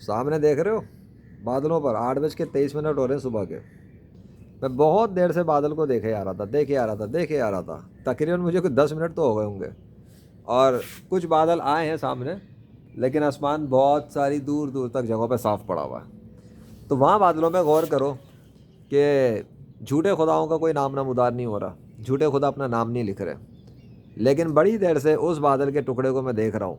سامنے دیکھ رہے ہو بادلوں پر 8:23 ہو رہے ہیں صبح کے. میں بہت دیر سے بادل کو دیکھے آ رہا تھا. تقریباً مجھے کوئی 10 منٹ تو ہو گئے ہوں گے. اور کچھ بادل آئے ہیں سامنے، لیکن آسمان بہت ساری دور دور تک جگہوں پہ صاف پڑا ہوا ہے. تو وہاں بادلوں میں غور کرو کہ جھوٹے خداؤں کا کوئی نام نمودار نہیں ہو رہا، جھوٹے خدا اپنا نام نہیں لکھ رہے. لیکن بڑی دیر سے اس بادل کے ٹکڑے کو میں دیکھ رہا ہوں.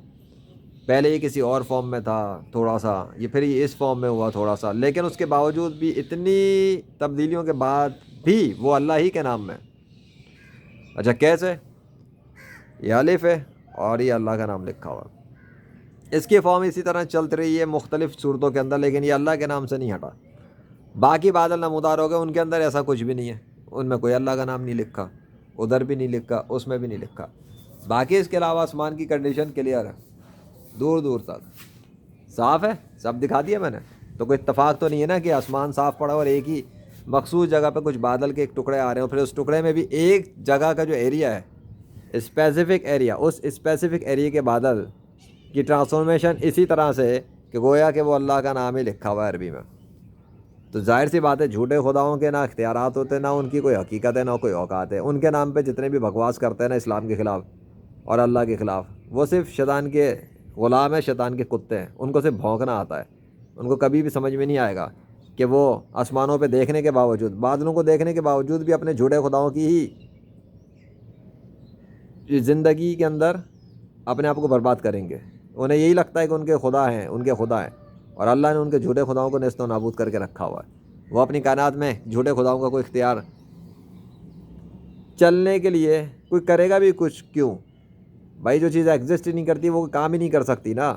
پہلے یہ کسی اور فارم میں تھا تھوڑا سا، یہ پھر یہ اس فارم میں ہوا تھوڑا سا، لیکن اس کے باوجود بھی اتنی تبدیلیوں کے بعد بھی وہ اللہ ہی کے نام میں. اچھا کیسے؟ یہ الف ہے اور یہ اللہ کا نام لکھا ہوا. اس کی فارم اسی طرح چلتی رہی ہے مختلف صورتوں کے اندر، لیکن یہ اللہ کے نام سے نہیں ہٹا. باقی بادل نمودار ہو گئے، ان کے اندر ایسا کچھ بھی نہیں ہے، ان میں کوئی اللہ کا نام نہیں لکھا، ادھر بھی نہیں لکھا، اس میں بھی نہیں لکھا. باقی اس کے علاوہ آسمان کی کنڈیشن کلیئر ہے، دور دور تک صاف ہے، سب دکھا دیا میں نے. تو کوئی اتفاق تو نہیں ہے نا کہ آسمان صاف پڑا اور ایک ہی مخصوص جگہ پہ کچھ بادل کے ایک ٹکڑے آ رہے ہیں، پھر اس ٹکڑے میں بھی ایک جگہ کا جو ایریا ہے، اسپیسیفک ایریا، اس اسپیسیفک ایریا کے بادل کی ٹرانسفارمیشن اسی طرح سے کہ گویا کہ وہ اللہ کا نام ہی لکھا ہوا ہے عربی میں. تو ظاہر سی بات ہے جھوٹے خداؤں کے نہ اختیارات ہوتے، نہ ان کی کوئی حقیقت ہے، نہ کوئی اوقات ہے. ان کے نام پہ جتنے بھی بکواس کرتے ہیں نا اسلام کے خلاف اور اللہ کے خلاف، وہ صرف شیطان کے غلام ہیں، شیطان کے کتے ہیں. ان کو صرف بھونکنا آتا ہے. ان کو کبھی بھی سمجھ میں نہیں آئے گا کہ وہ آسمانوں پہ دیکھنے کے باوجود، بادلوں کو دیکھنے کے باوجود بھی اپنے جھوٹے خداؤں کی ہی زندگی کے اندر اپنے آپ کو برباد کریں گے. انہیں یہی لگتا ہے کہ ان کے خدا ہیں، ان کے خدا ہیں، اور اللہ نے ان کے جھوٹے خداؤں کو نیست و نابود کر کے رکھا ہوا ہے. وہ اپنی کائنات میں جھوٹے خداؤں کا کوئی اختیار چلنے کے لیے کوئی کرے گا بھی کچھ کیوں بھائی؟ جو چیز ایگزسٹ ہی نہیں کرتی وہ کام ہی نہیں کر سکتی نا.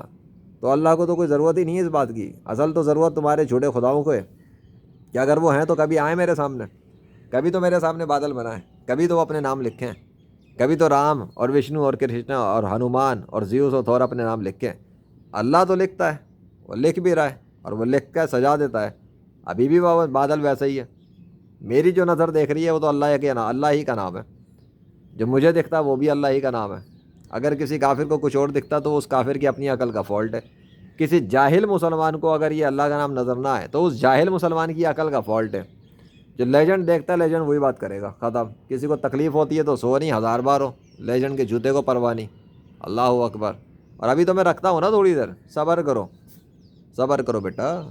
تو اللہ کو تو کوئی ضرورت ہی نہیں ہے اس بات کی. اصل تو ضرورت تمہارے جھوٹے خداؤں کو ہے کہ اگر وہ ہیں تو کبھی آئیں میرے سامنے، کبھی تو میرے سامنے بادل بنائیں، کبھی تو وہ اپنے نام لکھیں، کبھی تو رام اور وشنو اور کرشنا اور ہنومان اور زیوس اور تھور اپنے نام لکھیں. اللہ تو لکھتا ہے، وہ لکھ بھی رہا ہے اور وہ لکھ کر سجا دیتا ہے. ابھی بھی وہ بادل ویسا ہی ہے. میری جو نظر دیکھ رہی ہے وہ تو اللہ ہی کا نام ہے. جو مجھے دکھتا ہے وہ بھی اللہ ہی کا نام ہے. اگر کسی کافر کو کچھ اور دکھتا تو اس کافر کی اپنی عقل کا فالٹ ہے. کسی جاہل مسلمان کو اگر یہ اللہ کا نام نظر نہ آئے تو اس جاہل مسلمان کی عقل کا فالٹ ہے. جو لیجنڈ دیکھتا ہے لیجنڈ وہی بات کرے گا، ختم. کسی کو تکلیف ہوتی ہے تو 100 نہیں 1000 بار ہو، لیجنڈ کے جوتے کو پرواہ نہیں. اللہ اکبر. اور ابھی تو میں رکھتا ہوں نا تھوڑی دیر، صبر کرو، صبر کرو بیٹا،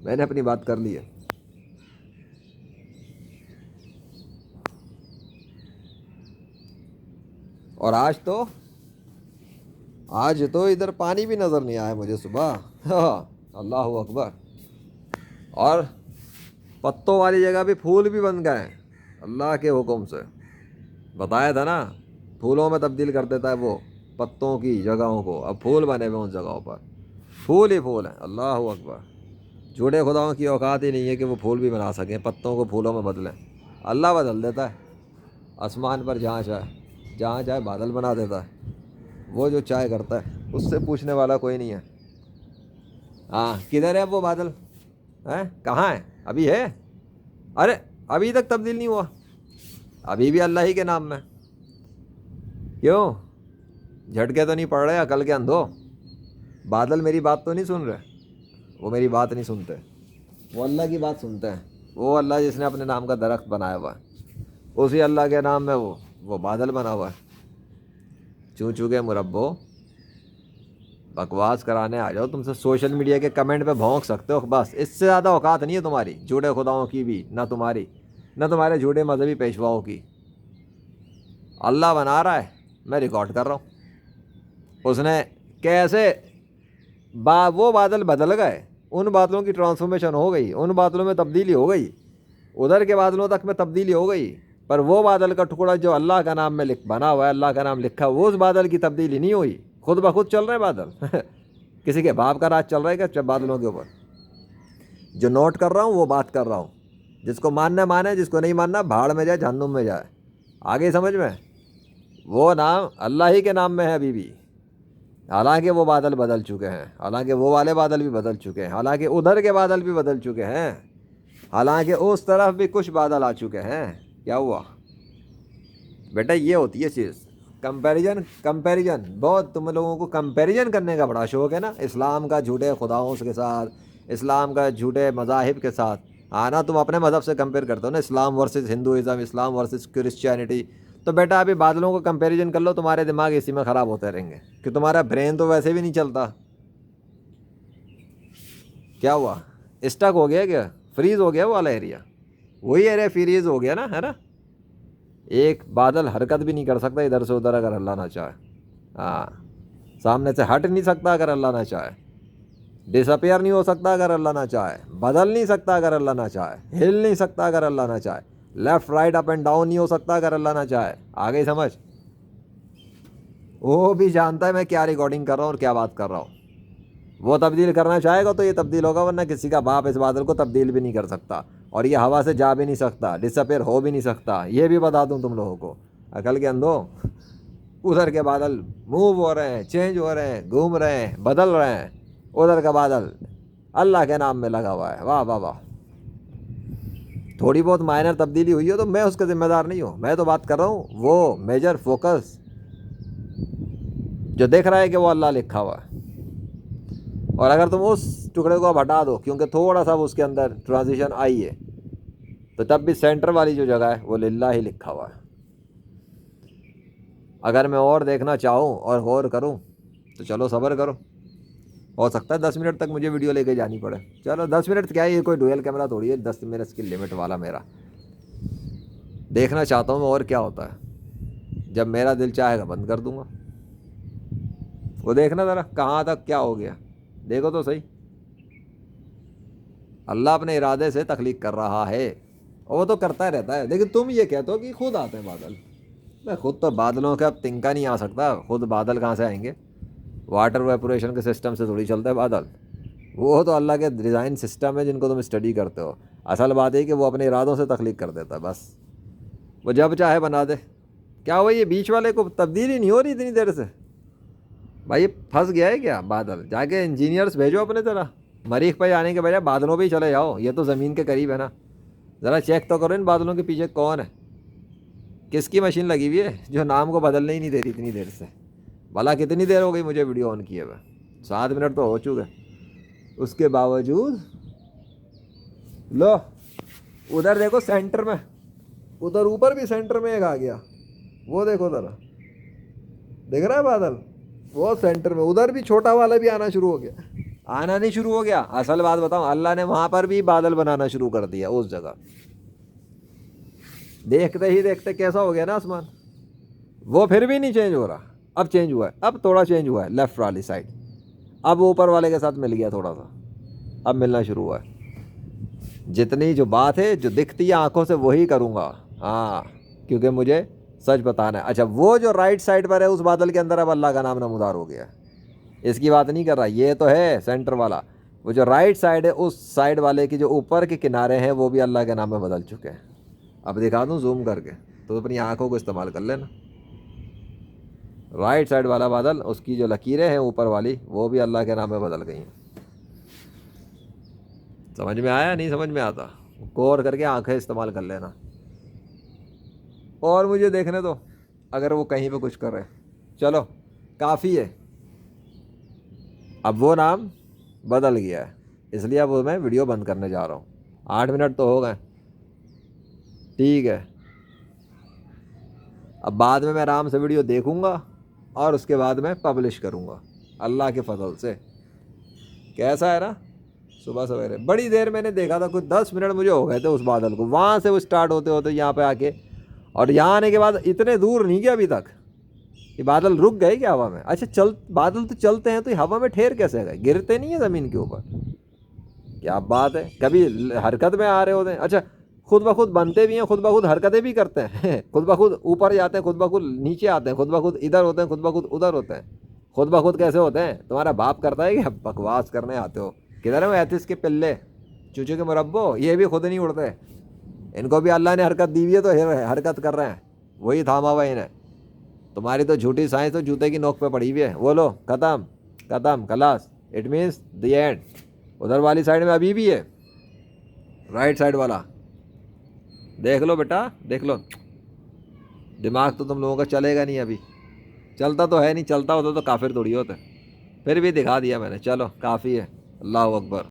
میں نے اپنی بات کر لی ہے. اور آج تو ادھر پانی بھی نظر نہیں آیا مجھے صبح. اللہ اکبر. اور پتوں والی جگہ بھی پھول بھی بن گئے اللہ کے حکم سے. بتایا تھا نا پھولوں میں تبدیل کر دیتا ہے وہ پتوں کی جگہوں کو. اب پھول بنے ہوئے ان جگہوں پر، پھول ہی پھول ہیں. اللہ اکبر. جھوٹے خداؤں کی اوقات ہی نہیں ہے کہ وہ پھول بھی بنا سکیں، پتوں کو پھولوں میں بدلیں. اللہ بدل دیتا ہے آسمان پر جہاں چاہے بادل بنا دیتا ہے. وہ جو چاہے کرتا ہے، اس سے پوچھنے والا کوئی نہیں ہے. ہاں کدھر ہے وہ بادل؟ کہاں ہے؟ ابھی ہے؟ ارے ابھی تک تبدیل نہیں ہوا، ابھی بھی اللہ ہی کے نام میں. کیوں جھٹکے تو نہیں پڑ رہے عقل کے اندھو؟ بادل میری بات تو نہیں سن رہے، وہ میری بات نہیں سنتے، وہ اللہ کی بات سنتے ہیں. وہ اللہ جس نے اپنے نام کا درخت بنایا ہوا ہے، اسی اللہ کے نام میں وہ بادل بنا ہوا ہے. چوں چکے مربو بکواس کرانے آ جاؤ. تم سے سوشل میڈیا کے کمنٹ پہ بھونک سکتے ہو بس، اس سے زیادہ اوقات نہیں ہے تمہاری جھوٹے خداؤں کی بھی، نہ تمہاری نہ تمہارے جھوٹے مذہبی پیشواؤں کی. اللہ بنا رہا ہے، میں ریکارڈ کر رہا ہوں. اس نے کیسے وہ بادل بدل گئے، ان بادلوں کی ٹرانسفارمیشن ہو گئی، ان بادلوں میں تبدیلی ہو گئی، ادھر کے بادلوں تک میں تبدیلی ہو گئی. پر وہ بادل کا ٹکڑا جو اللہ کا نام میں بنا ہوا ہے، اللہ کا نام لکھا، وہ اس بادل کی تبدیلی نہیں ہوئی. خود بخود چل رہے بادل. کسی کے باپ کا راج چل رہا ہے کیا بادلوں کے اوپر؟ جو نوٹ کر رہا ہوں وہ بات کر رہا ہوں. جس کو ماننا مانے، جس کو نہیں ماننا بھاڑ میں جائے، جہنم میں جائے. آگے سمجھ میں؟ وہ نام اللہ ہی کے نام میں ہے ابھی بھی. حالانکہ وہ بادل بدل چکے ہیں، حالانکہ وہ والے بادل بھی بدل چکے ہیں، حالانکہ ادھر کے بادل بھی بدل چکے ہیں، حالانکہ اس طرف بھی کچھ بادل آ چکے ہیں. کیا ہوا بیٹا؟ یہ ہوتی ہے چیز. कंपैरिजन बहुत, तुम लोगों को कंपैरिजन करने का बड़ा शौक है ना, इस्लाम का झूठे खुदाओं के साथ, इस्लाम का झूठे मज़ाहिब के साथ। हाँ ना, तुम अपने मज़हब से कंपेयर करते हो ना, इस्लाम वर्सेस हिंदुज़म, इस्लाम वर्सेस क्रिश्चियनिटी। तो बेटा अभी बादलों को कंपैरिजन कर लो, तुम्हारे दिमाग इसी में ख़राब होते रहेंगे कि तुम्हारा ब्रेन तो वैसे भी नहीं चलता। क्या हुआ, स्टक हो गया क्या, फ्रीज हो गया वो वाला एरिया, वही एरिया फ्रीज हो गया ना, है ना। एक बादल हरकत भी नहीं कर सकता इधर से उधर अगर अल्लाह ना चाहे। हाँ, सामने से हट नहीं सकता अगर अल्लाह ना चाहे, डिसअपियर नहीं हो सकता अगर अल्लाह ना चाहे, बदल नहीं सकता अगर अल्लाह ना चाहे, हिल नहीं सकता अगर अल्लाह ना चाहे, left right up and down नहीं हो सकता अगर अल्लाह ना चाहे। आ गई समझ। वो भी जानता है मैं क्या रिकॉर्डिंग कर रहा हूँ और क्या बात कर रहा हूँ। वो तब्दील करना चाहेगा तो ये तब्दील होगा, वरना किसी का बाप इस बादल को तब्दील भी नहीं कर सकता, और ये हवा से जा भी नहीं सकता, डिसअपियर हो भी नहीं सकता। ये भी बता दूं तुम लोगों को, अकल के अंधो। उधर के बादल मूव हो रहे हैं, चेंज हो रहे हैं, घूम रहे हैं, बदल रहे हैं, उधर का बादल अल्लाह के नाम में लगा हुआ है। वाह वाह वाह। थोड़ी बहुत माइनर तब्दीली हुई हो तो मैं उसका जिम्मेदार नहीं हूँ, मैं तो बात कर रहा हूँ वो मेजर फोकस जो देख रहा है कि वो अल्लाह लिखा हुआ है। और अगर तुम उस टुकड़े को अब हटा दो, क्योंकि थोड़ा सा उसके अंदर ट्रांजिशन आई है, तो तब भी सेंटर वाली जो जगह है वो लिल्लाह ही लिखा हुआ है। अगर मैं और देखना चाहूँ और गौर करूँ तो चलो सब्र करो, हो सकता है 10 मिनट तक मुझे वीडियो लेके जानी पड़े। चलो 10 मिनट क्या है, ये कोई डुअल कैमरा थोड़ी है 10 मिनट की लिमिट वाला। मेरा देखना चाहता हूँ मैं और क्या होता है, जब मेरा दिल चाहेगा बंद कर दूंगा। वो देखना ज़रा कहाँ तक क्या हो गया, देखो तो सही। अल्लाह अपने इरादे से तख्लीक कर रहा है, और वो तो करता रहता है। लेकिन तुम ये कहते हो कि खुद आते हैं बादल। मैं खुद तो बादलों का अब तिनका नहीं आ सकता, खुद बादल कहाँ से आएंगे, वाटर वेपोरेशन के सिस्टम से थोड़ी चलते हैं बादल। वो तो अल्लाह के डिज़ाइन सिस्टम है जिनको तुम स्टडी करते हो। असल बात है कि वो अपने इरादों से तख्लीक कर देता है, बस वो जब चाहे बना दे। क्या हुआ, ये बीच वाले को तब्दीली नहीं हो रही इतनी देर से? भाई ये फंस गया है क्या बादल? जाके इंजीनियर्स भेजो अपने तरह, मरीख पे आने के बजाय बादलों पे ही चले जाओ, ये तो ज़मीन के करीब है ना। ज़रा चेक तो करो इन बादलों के पीछे कौन है, किसकी मशीन लगी हुई है जो नाम को बदलने ही नहीं दे रही इतनी देर से। भला कितनी देर हो गई मुझे वीडियो ऑन किए हुए, 7 मिनट तो हो चुके, उसके बावजूद लो उधर देखो सेंटर में, उधर ऊपर भी सेंटर में एक आ गया, वो देखो ज़रा, देख रहा है बादल, वो सेंटर में उधर भी छोटा वाला भी आना शुरू हो गया। आना नहीं शुरू हो गया, असल बात बताऊं, अल्लाह ने वहां पर भी बादल बनाना शुरू कर दिया उस जगह। देखते ही देखते कैसा हो गया ना आसमान। वो फिर भी नहीं चेंज हो रहा, अब चेंज हुआ है, अब थोड़ा चेंज हुआ है लेफ्ट वाली साइड, अब ऊपर वाले के साथ मिल गया थोड़ा सा, अब मिलना शुरू हुआ है। जितनी जो बात है जो दिखती है आंखों से वही करूँगा, हाँ, क्योंकि मुझे सच बताना है। अच्छा, वो जो राइट साइड पर है उस बादल के अंदर अब अल्लाह का नाम नमूदार हो गया है, इसकी बात नहीं कर रहा, ये तो है सेंटर वाला। वो जो राइट साइड है उस साइड वाले की जो ऊपर के किनारे हैं वो भी अल्लाह के नाम में बदल चुके हैं। अब दिखा दूँ जूम करके, तो अपनी आंखों को इस्तेमाल कर लेना। राइट साइड वाला बादल, उसकी जो लकीरें हैं ऊपर वाली वो भी अल्लाह के नाम में बदल गई हैं। समझ में आया? नहीं समझ में आता, गौर करके आंखें इस्तेमाल कर लेना। और मुझे देखने दो अगर वो कहीं पे कुछ कर रहे हैं। चलो काफ़ी है, अब वो नाम बदल गया है, इसलिए अब मैं वीडियो बंद करने जा रहा हूँ। 8 मिनट तो हो गए, ठीक है। अब बाद में मैं आराम से वीडियो देखूँगा और उसके बाद में पब्लिश करूँगा अल्लाह के फजल से। कैसा है ना, सुबह सवेरे बड़ी देर मैंने देखा था, कुछ 10 मिनट मुझे हो गए थे उस बादल को, वहाँ से वो स्टार्ट होते होते यहाँ पे आके, और यहाँ आने के बाद इतने दूर नहीं गया अभी तक। ये बादल रुक गए क्या हवा में? अच्छा, बादल तो चलते हैं तो ये हवा में ठहर कैसे गए, गिरते नहीं है ज़मीन के ऊपर? क्या बात है, कभी हरकत में आ रहे होते हैं। अच्छा, खुद ब खुद बनते भी हैं, खुद ब खुद हरकतें भी करते हैं खुद ब खुद ऊपर जाते हैं, खुद ब खुद नीचे आते हैं, खुद ब खुद इधर होते हैं, खुद ब खुद उधर होते हैं। खुद ब खुद कैसे होते हैं? तुम्हारा बाप करता है कि बकवास करने आते हो? किधर है वो एथिस के पिल्ले, चूचू के मुरब्बो, ये भी खुद नहीं उड़ते, इनको भी अल्लाह ने हरकत दी हुई है तो हरकत कर रहे हैं, वही थामा हुआ इन्हें। तुम्हारी तो झूठी साइंस तो जूते की नोक पे पड़ी हुई है। वो लो, ख़त्म ख़त्म खलास, इट मीन्स द एंड। उधर वाली साइड में अभी भी है, राइट साइड वाला देख लो बेटा, देख लो। दिमाग तो तुम लोगों का चलेगा नहीं अभी, چلتا تو ہے نہیں، چلتا ہوتا تو کافر تھوڑی ہوتا، پھر بھی دکھا دیا میں نے، چلو کافی ہے، اللہ اکبر.